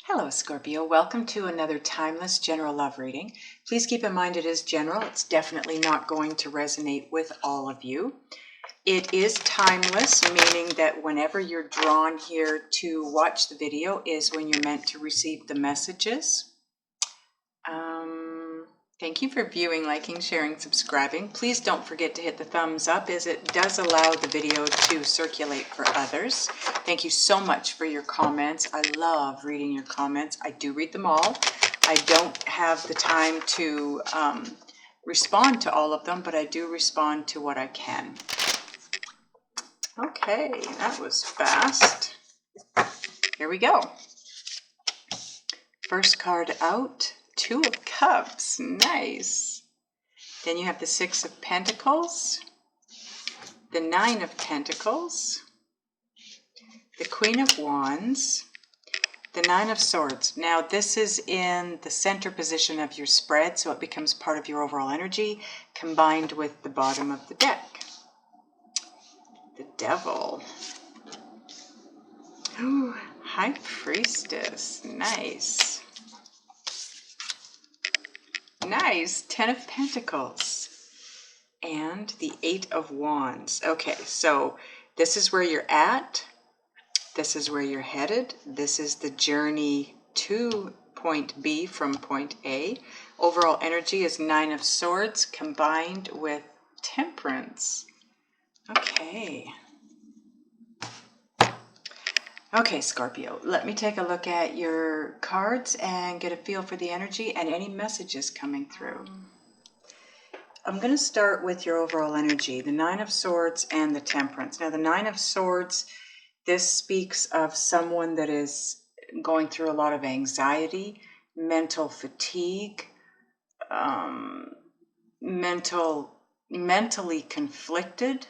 Hello Scorpio, welcome to another timeless general love reading. Please keep in mind it is general. It's definitely not going to resonate with all of you. It is timeless, meaning that whenever you're drawn here to watch the video is when you're meant to receive the messages. Thank you for viewing, liking, sharing, subscribing. Please don't forget to hit the thumbs up as it does allow the video to circulate for others. Thank you so much for your comments. I love reading your comments. I do read them all. I don't have the time to respond to all of them, but I do respond to what I can. Okay, that was fast. Here we go. First card out. Two of Cups, nice. Then you have the Six of Pentacles, the Nine of Pentacles, the Queen of Wands, the Nine of Swords. Now this is in the center position of your spread, so it becomes part of your overall energy, combined with the bottom of the deck. The Devil. Ooh, High Priestess, nice. Nice, Ten of Pentacles and the Eight of Wands. Okay, so this is where you're at. This is where you're headed. This is the journey to point B from point A. Overall energy is Nine of Swords combined with Temperance. Okay. Okay, Scorpio, let me take a look at your cards and get a feel for the energy and any messages coming through. I'm going to start with your overall energy, the Nine of Swords and the Temperance. Now, the Nine of Swords, this speaks of someone that is going through a lot of anxiety, mental fatigue, mentally conflicted,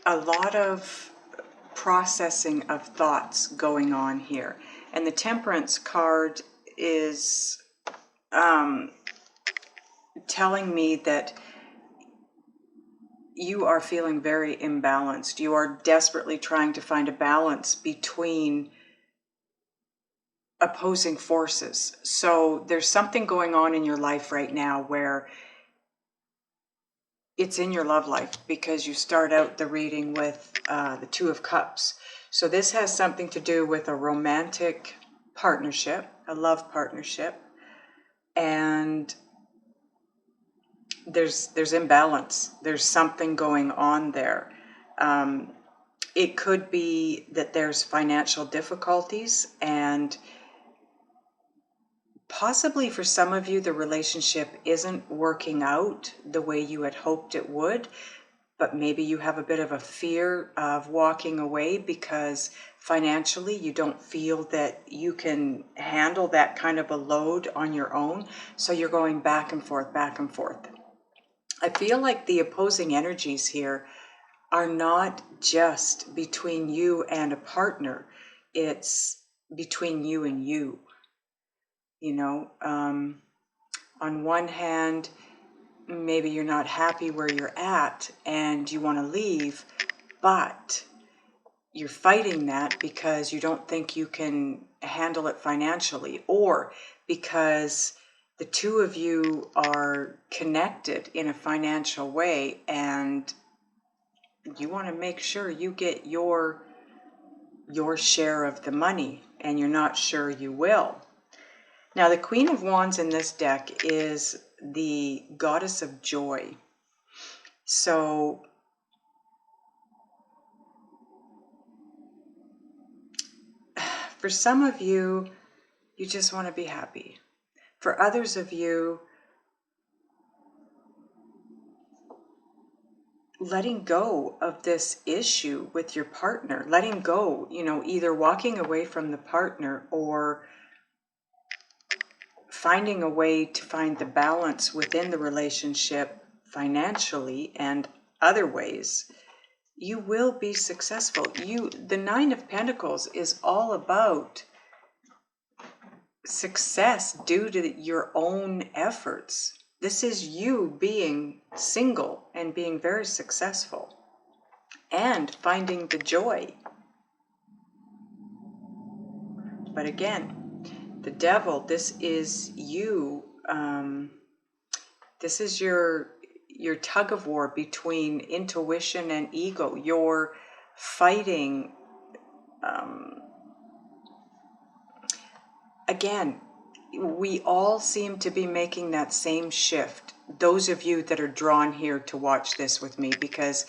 a lot of processing of thoughts going on here. And the Temperance card is telling me that you are feeling very imbalanced. You are desperately trying to find a balance between opposing forces. So there's something going on in your life right now where it's in your love life, because you start out the reading with the Two of Cups. So this has something to do with a romantic partnership, a love partnership, and there's imbalance. There's something going on there. It could be that there's financial difficulties, and possibly for some of you, the relationship isn't working out the way you had hoped it would, but maybe you have a bit of a fear of walking away because financially you don't feel that you can handle that kind of a load on your own. So you're going back and forth, back and forth. I feel like the opposing energies here are not just between you and a partner. It's between you and you. You know, on one hand, maybe you're not happy where you're at and you want to leave, but you're fighting that because you don't think you can handle it financially, or because the two of you are connected in a financial way and you want to make sure you get your share of the money, and you're not sure you will. Now, the Queen of Wands in this deck is the goddess of joy. So for some of you, you just want to be happy. For others of you, letting go of this issue with your partner, letting go, you know, either walking away from the partner or finding a way to find the balance within the relationship financially and other ways, you will be successful. The Nine of Pentacles is all about success due to your own efforts. This is you being single and being very successful and finding the joy. But again, the devil, this is you. This is your tug of war between intuition and ego. You're fighting. Again, we all seem to be making that same shift. Those of you that are drawn here to watch this with me, because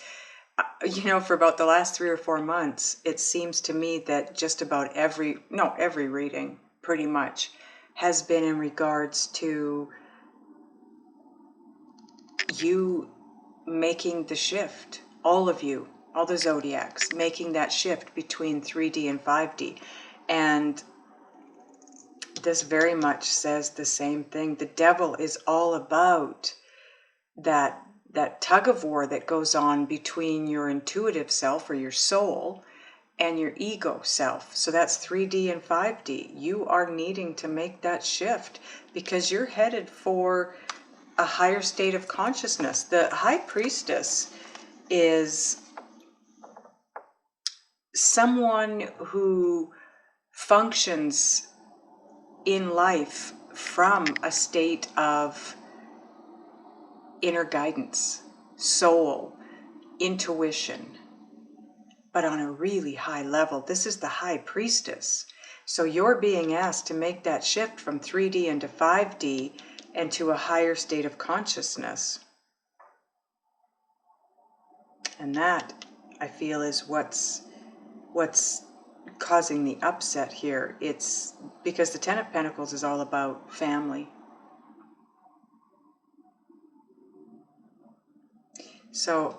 for about the last 3 or 4 months, it seems to me that just about every reading pretty much has been in regards to you making the shift. All of you, all the zodiacs, making that shift between 3D and 5D. And this very much says the same thing. The devil is all about that tug of war that goes on between your intuitive self or your soul and your ego self. So that's 3D and 5D. You are needing to make that shift because you're headed for a higher state of consciousness. The High Priestess is someone who functions in life from a state of inner guidance, soul, intuition, but on a really high level. This is the High Priestess. So you're being asked to make that shift from 3D into 5D and to a higher state of consciousness. And that, I feel, is what's causing the upset here. It's because the Ten of Pentacles is all about family. So,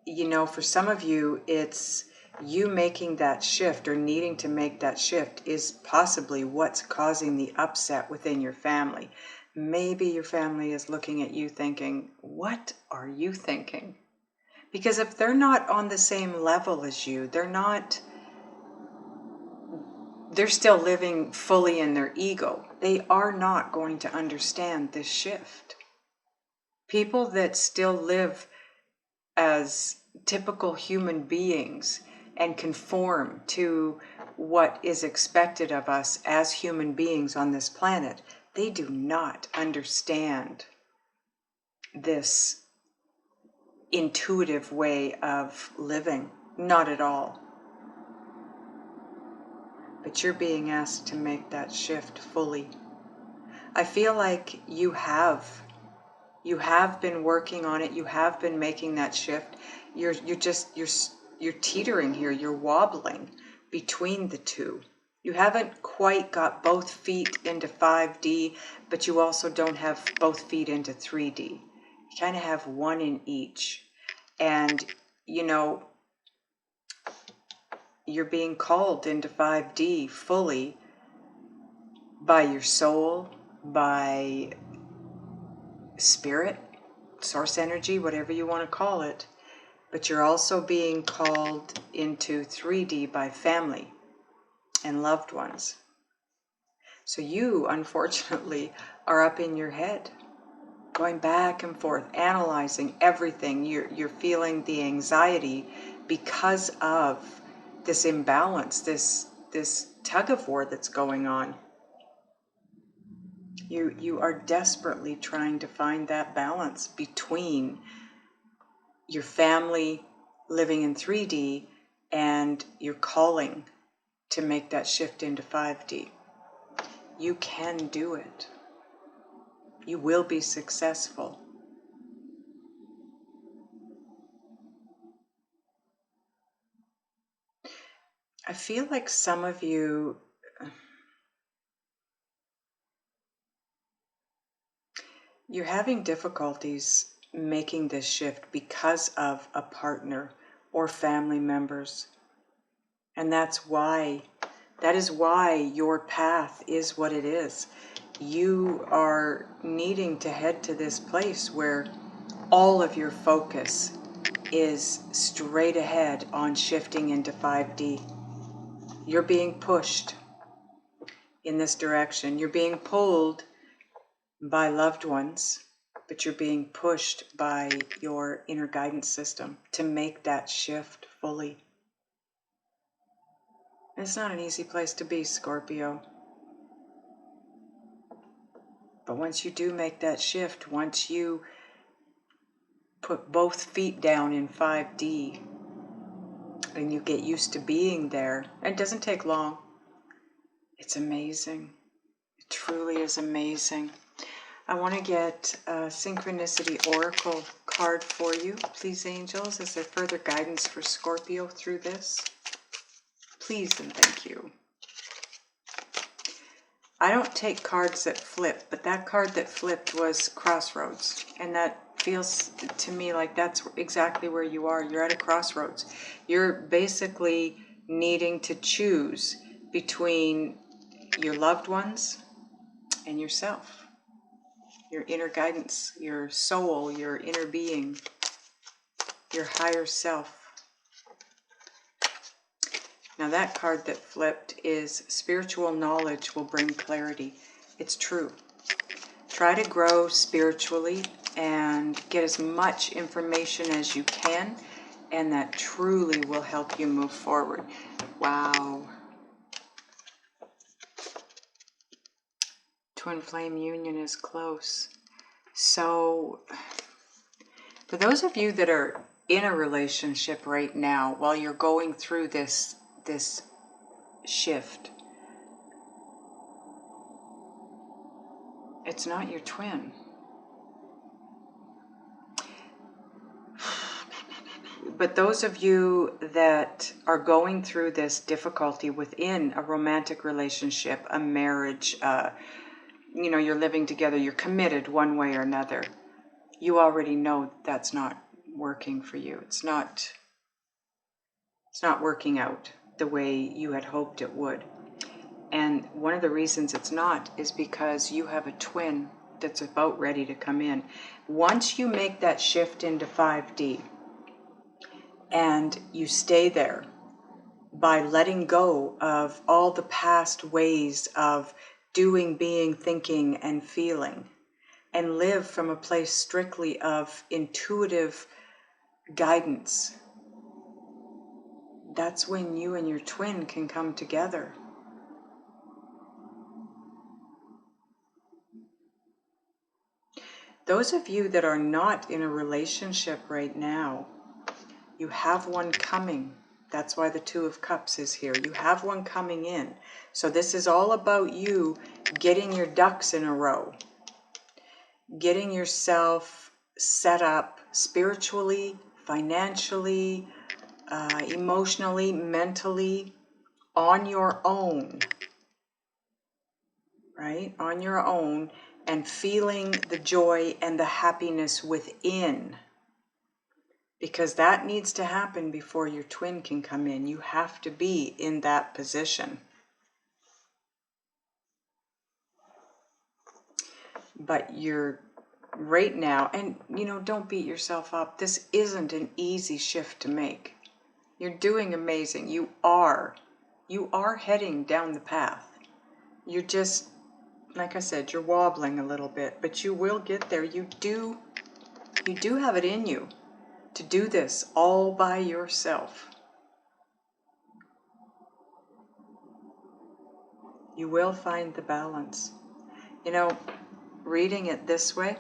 for some of you, it's you making that shift or needing to make that shift is possibly what's causing the upset within your family. Maybe your family is looking at you thinking, what are you thinking? Because if they're not on the same level as you, they're still living fully in their ego. They are not going to understand this shift. People that still live as typical human beings and conform to what is expected of us as human beings on this planet, they do not understand this intuitive way of living. Not at all. But you're being asked to make that shift fully. I feel like you have been working on it. You have been making that shift. You're teetering here. You're wobbling between the two. You haven't quite got both feet into 5D, but you also don't have both feet into 3D. You kind of have one in each. And, you're being called into 5D fully by your soul, by spirit, source energy, whatever you want to call it. But you're also being called into 3D by family and loved ones. So you, unfortunately, are up in your head, going back and forth, analyzing everything. You're feeling the anxiety because of this imbalance, this tug of war that's going on. You are desperately trying to find that balance between your family living in 3D and your calling to make that shift into 5D. You can do it. You will be successful. I feel like some of you, you're having difficulties making this shift because of a partner or family members. And that is why your path is what it is. You are needing to head to this place where all of your focus is straight ahead on shifting into 5D. You're being pushed in this direction. You're being pulled by loved ones, but you're being pushed by your inner guidance system to make that shift fully. It's not an easy place to be, Scorpio. But once you do make that shift, once you put both feet down in 5D and you get used to being there, it doesn't take long. It's amazing. It truly is amazing. I want to get a Synchronicity Oracle card for you, please, angels. Is there further guidance for Scorpio through this? Please and thank you. I don't take cards that flip, but that card that flipped was Crossroads. And that feels to me like that's exactly where you are. You're at a crossroads. You're basically needing to choose between your loved ones and yourself, your inner guidance, your soul, your inner being, your higher self. Now that card that flipped is spiritual knowledge will bring clarity. It's true. Try to grow spiritually and get as much information as you can, and that truly will help you move forward. Wow. Twin flame union is close. So for those of you that are in a relationship right now, while you're going through this shift, it's not your twin. But those of you that are going through this difficulty within a romantic relationship, a marriage, you're living together, you're committed one way or another, you already know that's not working for you. It's not working out the way you had hoped it would. And one of the reasons it's not is because you have a twin that's about ready to come in. Once you make that shift into 5D and you stay there by letting go of all the past ways of doing, being, thinking, and feeling, and live from a place strictly of intuitive guidance, that's when you and your twin can come together. Those of you that are not in a relationship right now, you have one coming. That's why the Two of Cups is here. You have one coming in. So this is all about you getting your ducks in a row, getting yourself set up spiritually, financially, emotionally, mentally, on your own, right? On your own, and feeling the joy and the happiness within. Because that needs to happen before your twin can come in. You have to be in that position. But you're right now, and don't beat yourself up. This isn't an easy shift to make. You're doing amazing. You are heading down the path. You're just, like I said, you're wobbling a little bit, but you will get there. You do have it in you to do this all by yourself. You will find the balance. Reading it this way,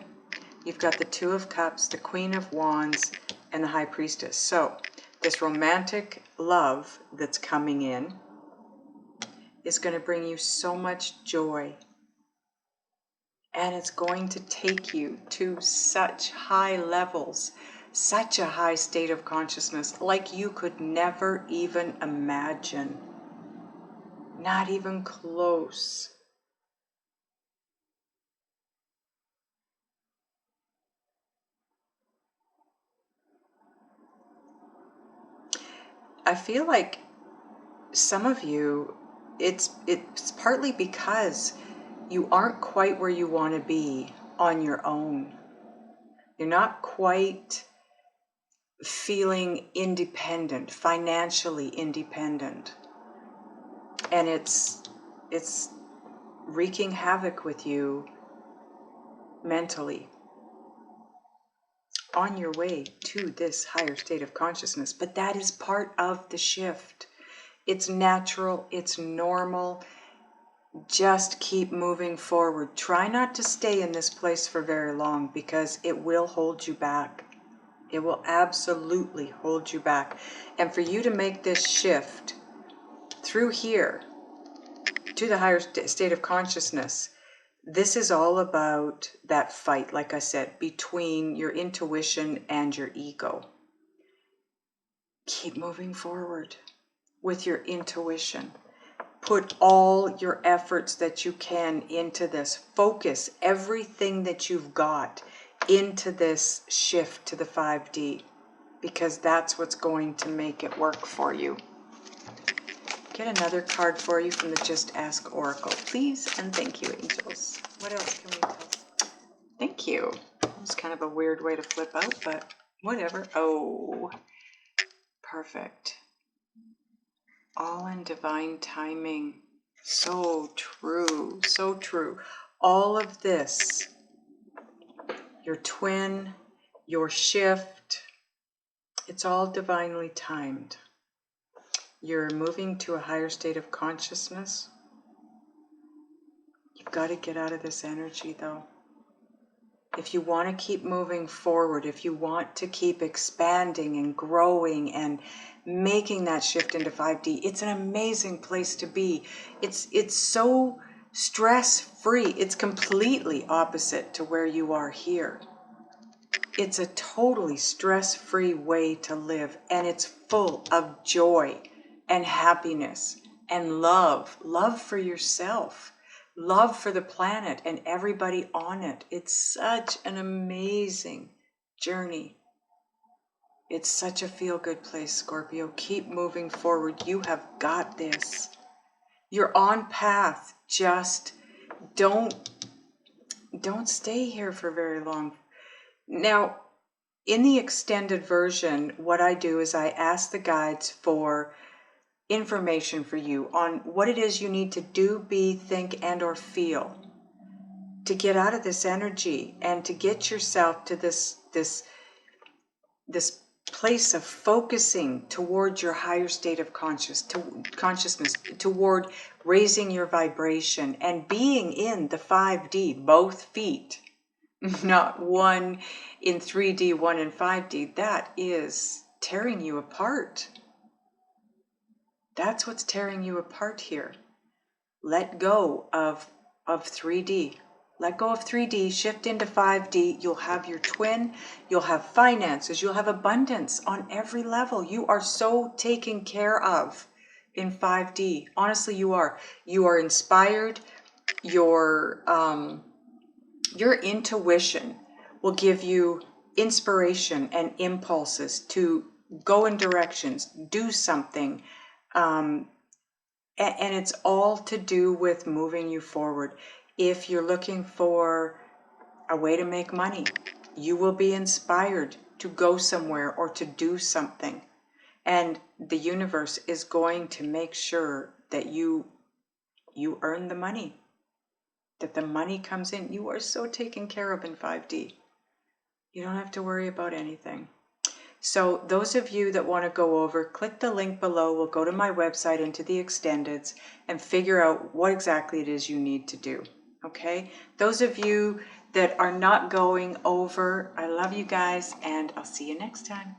you've got the Two of Cups, the Queen of Wands, and the High Priestess. So this romantic love that's coming in is going to bring you so much joy. And it's going to take you to such high levels, such a high state of consciousness, like you could never even imagine. Not even close. I feel like some of you, it's partly because you aren't quite where you want to be on your own. You're not quite feeling independent, financially independent. And it's wreaking havoc with you mentally on your way to this higher state of consciousness. But that is part of the shift. It's natural, it's normal. Just keep moving forward. Try not to stay in this place for very long because it will hold you back. It will absolutely hold you back. And for you to make this shift through here to the higher state of consciousness, this is all about that fight, like I said, between your intuition and your ego. Keep moving forward with your intuition. Put all your efforts that you can into this. Focus everything that you've got into this shift to the 5D, because that's what's going to make it work for you. Get another card for you from the Just Ask Oracle, please, and thank you, angels. What else can we tell? Thank you. It's kind of a weird way to flip out, but whatever. Oh, perfect. All in divine timing. So true, so true. All of this, your twin, your shift, it's all divinely timed. You're moving to a higher state of consciousness. You've got to get out of this energy, though. If you want to keep moving forward, if you want to keep expanding and growing and making that shift into 5D, it's an amazing place to be. It's so stress-free. It's completely opposite to where you are here. It's a totally stress-free way to live, and it's full of joy and happiness and love for yourself, love for the planet and everybody on it. It's such an amazing journey. It's such a feel-good place, Scorpio. Keep moving forward. You have got this. You're on path. Just don't stay here for very long. Now, in the extended version, what I do is I ask the guides for information for you on what it is you need to do, be, think, and or feel to get out of this energy and to get yourself to this place of focusing toward your higher state of consciousness, toward raising your vibration and being in the 5D, both feet, not one in 3D, one in 5D. That is tearing you apart. That's what's tearing you apart here. Let go of 3D. Let go of 3D, shift into 5D. You'll have your twin, you'll have finances, you'll have abundance on every level. You are so taken care of in 5D. Honestly, you are. You are inspired. Your intuition will give you inspiration and impulses to go in directions, do something. And it's all to do with moving you forward. If you're looking for a way to make money, you will be inspired to go somewhere or to do something. And the universe is going to make sure that you earn the money, that the money comes in. You are so taken care of in 5D. You don't have to worry about anything. So those of you that want to go over, click the link below. We'll go to my website into the extendeds and figure out what exactly it is you need to do. Okay? Those of you that are not going over, I love you guys, and I'll see you next time.